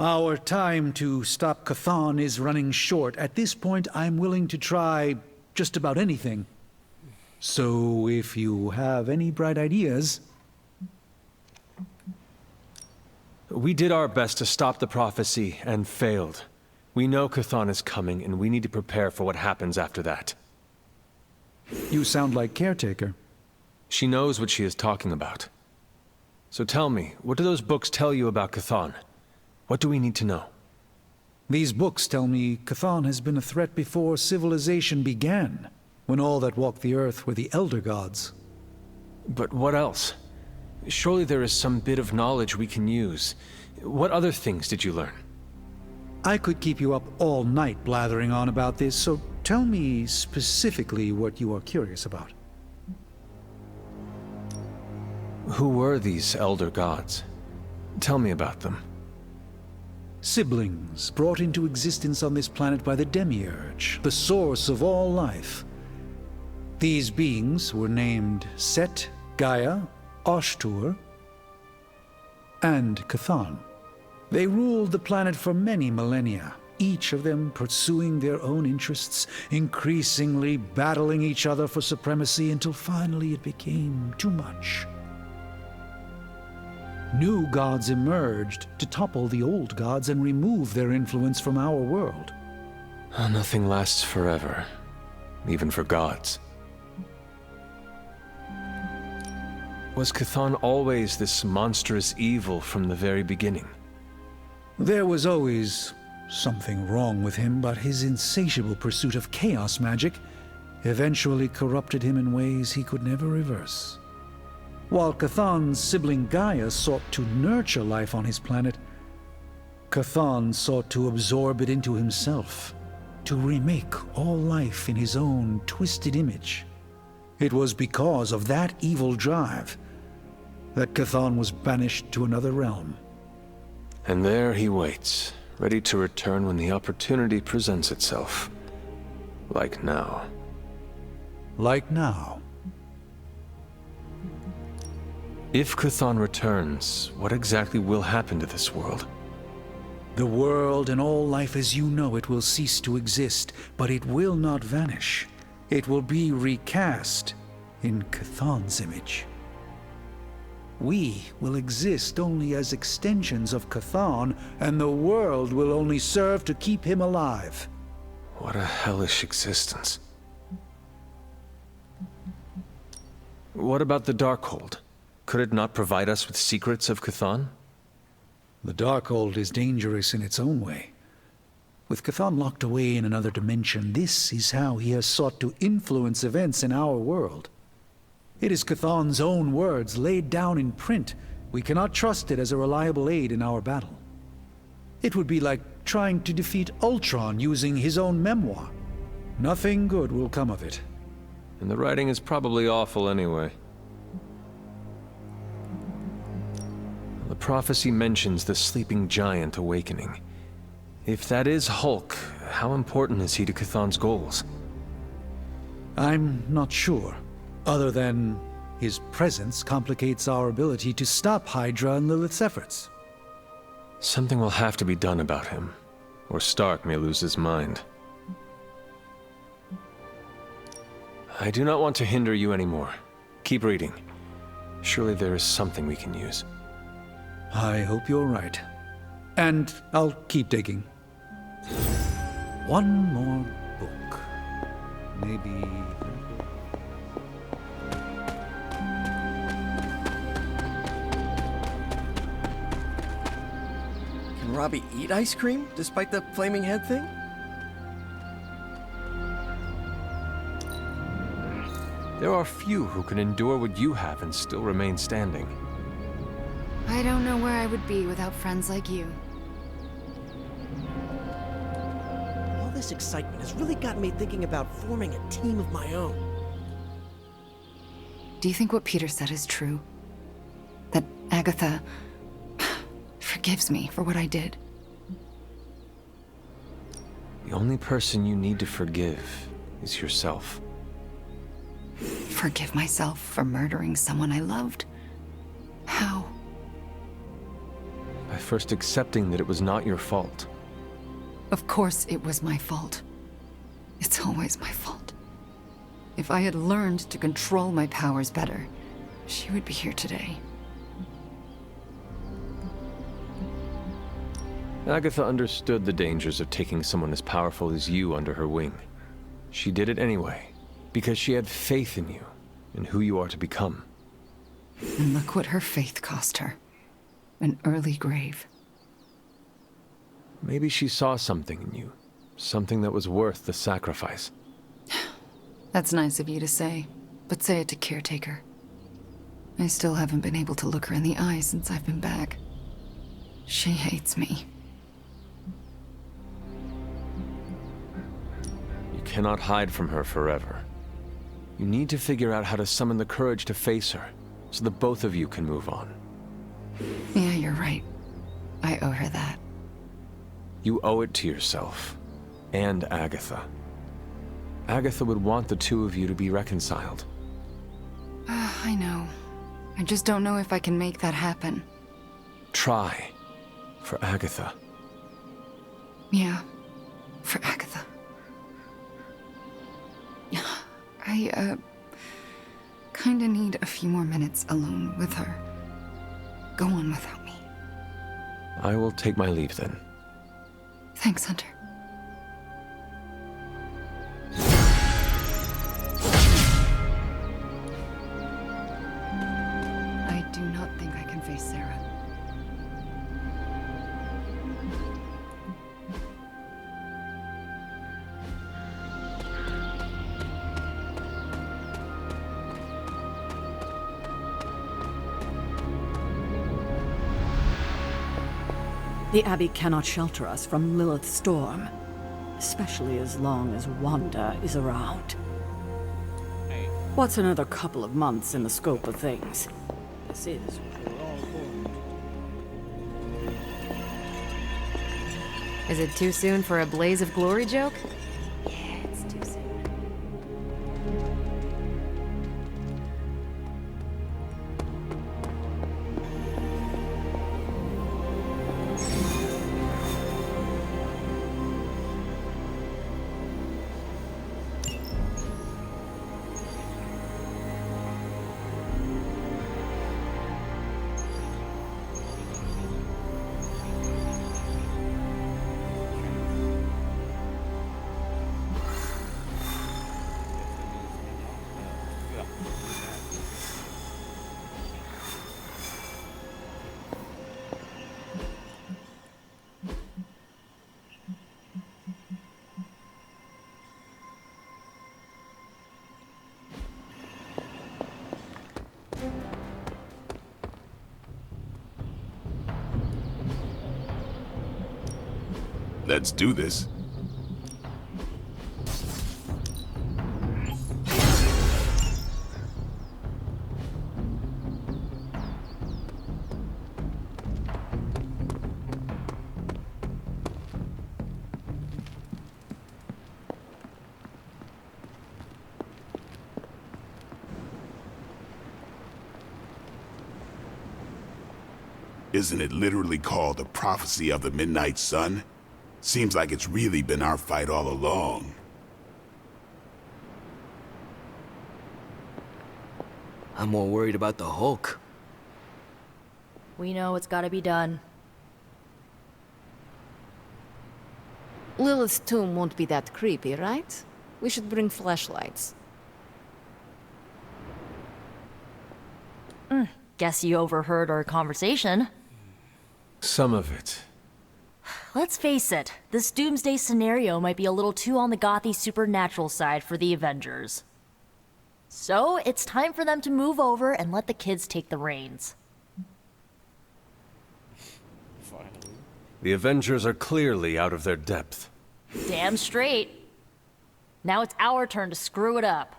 Our time to stop Chthon is running short. At this point, I'm willing to try just about anything. So if you have any bright ideas... We did our best to stop the prophecy and failed. We know Chthon is coming, and we need to prepare for what happens after that. You sound like Caretaker. She knows what she is talking about. So tell me, what do those books tell you about Chthon? What do we need to know? These books tell me Chthon has been a threat before civilization began, when all that walked the earth were the Elder Gods. But what else? Surely there is some bit of knowledge we can use. What other things did you learn? I could keep you up all night blathering on about this, so tell me specifically what you are curious about. Who were these Elder Gods? Tell me about them. Siblings brought into existence on this planet by the Demiurge, the source of all life. These beings were named Set, Gaia, Ashtur, and Chthon. They ruled the planet for many millennia, each of them pursuing their own interests, increasingly battling each other for supremacy until finally it became too much. New gods emerged to topple the old gods and remove their influence from our world. Nothing lasts forever, even for gods. Was Chthon always this monstrous evil from the very beginning? There was always something wrong with him, but his insatiable pursuit of chaos magic eventually corrupted him in ways he could never reverse. While Chthon's sibling Gaia sought to nurture life on his planet, Chthon sought to absorb it into himself, to remake all life in his own twisted image. It was because of that evil drive that Chthon was banished to another realm. And there he waits, ready to return when the opportunity presents itself. Like now. Like now. If Chthon returns, what exactly will happen to this world? The world and all life as you know it will cease to exist, but it will not vanish. It will be recast in Chthon's image. We will exist only as extensions of Chthon, and the world will only serve to keep him alive. What a hellish existence. What about the Darkhold? Could it not provide us with secrets of Chthon? The Darkhold is dangerous in its own way. With Chthon locked away in another dimension, this is how he has sought to influence events in our world. It is Chthon's own words laid down in print. We cannot trust it as a reliable aid in our battle. It would be like trying to defeat Ultron using his own memoir. Nothing good will come of it. And the writing is probably awful anyway. The prophecy mentions the sleeping giant awakening. If that is Hulk, how important is he to Chthon's goals? I'm not sure, other than his presence complicates our ability to stop Hydra and Lilith's efforts. Something will have to be done about him, or Stark may lose his mind. I do not want to hinder you anymore. Keep reading. Surely there is something we can use. I hope you're right. And I'll keep digging. One more book. Maybe... Can Robbie eat ice cream, despite the flaming head thing? There are few who can endure what you have and still remain standing. I don't know where I would be without friends like you. All this excitement has really gotten me thinking about forming a team of my own. Do you think what Peter said is true? That Agatha forgives me for what I did? The only person you need to forgive is yourself. Forgive myself for murdering someone I loved? How? By first accepting that it was not your fault. Of course it was my fault. It's always my fault. If I had learned to control my powers better, she would be here today. Agatha understood the dangers of taking someone as powerful as you under her wing. She did it anyway, because she had faith in you, and who you are to become. And look what her faith cost her. An early grave. Maybe she saw something in you, something that was worth the sacrifice. That's nice of you to say, but say it to Caretaker. I still haven't been able to look her in the eye since I've been back. She hates me. You cannot hide from her forever. You need to figure out how to summon the courage to face her, so that both of you can move on. Yeah, you're right. I owe her that. You owe it to yourself, and Agatha. Agatha would want the two of you to be reconciled. I know. I just don't know if I can make that happen. Try. For Agatha. Yeah, for Agatha. I, kinda need a few more minutes alone with her. Go on without me. I will take my leave then. Thanks, Hunter. I do not think I can face Sarah. The Abbey cannot shelter us from Lilith's storm, especially as long as Wanda is around. What's another couple of months in the scope of things? This is what we're all born. Is it too soon for a blaze of glory joke? Yeah, it's too soon. Let's do this. Isn't it literally called the Prophecy of the Midnight Sun? Seems like it's really been our fight all along. I'm more worried about the Hulk. We know it's gotta be done. Lilith's tomb won't be that creepy, right? We should bring flashlights. Guess you overheard our conversation. Some of it. Let's face it, this doomsday scenario might be a little too on the gothy supernatural side for the Avengers. So, it's time for them to move over and let the kids take the reins. The Avengers are clearly out of their depth. Damn straight. Now it's our turn to screw it up.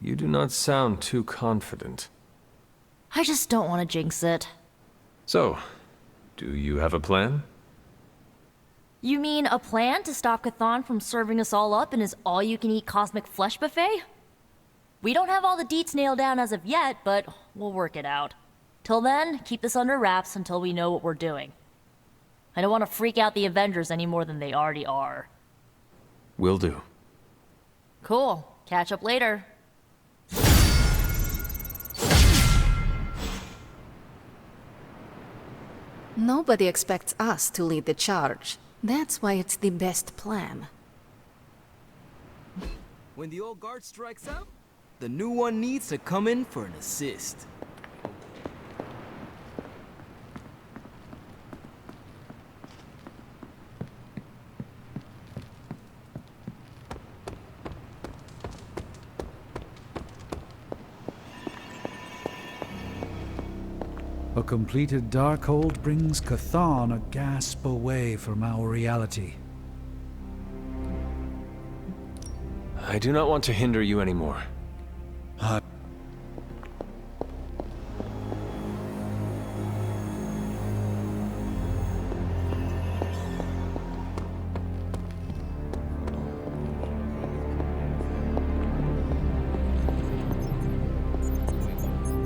You do not sound too confident. I just don't want to jinx it. So, do you have a plan? You mean a plan to stop Chthon from serving us all up in his all-you-can-eat cosmic flesh buffet? We don't have all the deets nailed down as of yet, but we'll work it out. Till then, keep this under wraps until we know what we're doing. I don't want to freak out the Avengers any more than they already are. Will do. Cool. Catch up later. Nobody expects us to lead the charge. That's why it's the best plan. When the old guard strikes out, the new one needs to come in for an assist. A completed Darkhold brings Cathan a gasp away from our reality. I do not want to hinder you anymore. I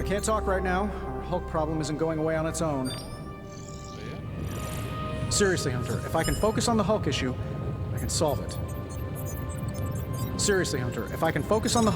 can't talk right now. Our Hulk problem isn't going away on its own. Seriously, Hunter, if I can focus on the Hulk issue, I can solve it. Seriously, Hunter, if I can focus on the Hulk